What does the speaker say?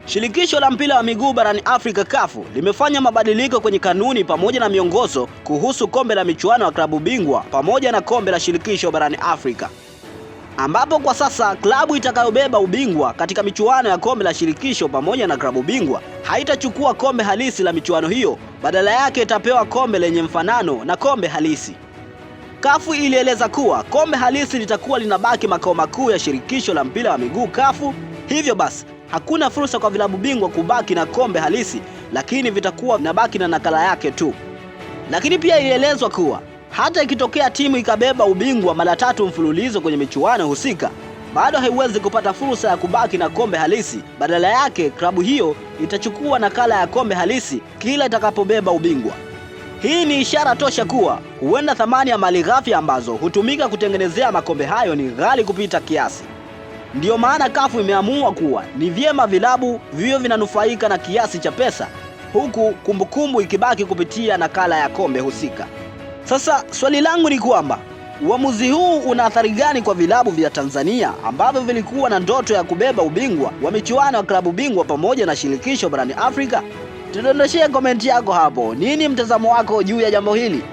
Shirikisho la mpira wa miguu barani Afrika CAF limefanya mabadiliko kwenye kanuni pamoja na miongozo kuhusu kombe la michuano ya klabu bingwa pamoja na kombe la shirikisho barani Afrika, ambapo kwa sasa klabu itakayobeba ubingwa katika michuano ya kombe la shirikisho pamoja na klabu bingwa haitachukua kombe halisi la michuano hiyo, badala yake itapewa kombe lenye mfanano na kombe halisi. CAF ilieleza kuwa kombe halisi litakuwa linabaki makao makuu ya shirikisho la mpira wa miguu CAF, hivyo basi hakuna fursa kwa vilabu bingwa kubaki na kombe halisi, lakini vitakuwa vinabaki na nakala yake tu. Lakini pia ilielezwa kuwa hata ikitokea timu ikabeba ubingwa mara 3 mfululizo kwenye michuano husika, bado haiwezi kupata fursa ya kubaki na kombe halisi. Badala yake klabu hiyo itachukua nakala ya kombe halisi kila itakapobeba ubingwa. Hii ni ishara tosha kuwa huenda thamani ya malighafi ambazo hutumika kutengenezea makombe hayo ni ghali kupita kiasi. Ndiyo maana CAF imeamua kuwa ni vyema vilabu viwe vinanufaika na kiasi cha pesa, huku kumbukumbu ikibaki kupitia nakala ya kombe husika. Sasa swali langu ni kwamba uamuzi huu una athari gani kwa vilabu vya Tanzania ambavyo vilikuwa na ndoto ya kubeba ubingwa wa michuano ya klabu bingwa pamoja na shirikisho barani Afrika? Tudondoshie komenti yako hapo. Nini mtazamo wako juu ya jambo hili?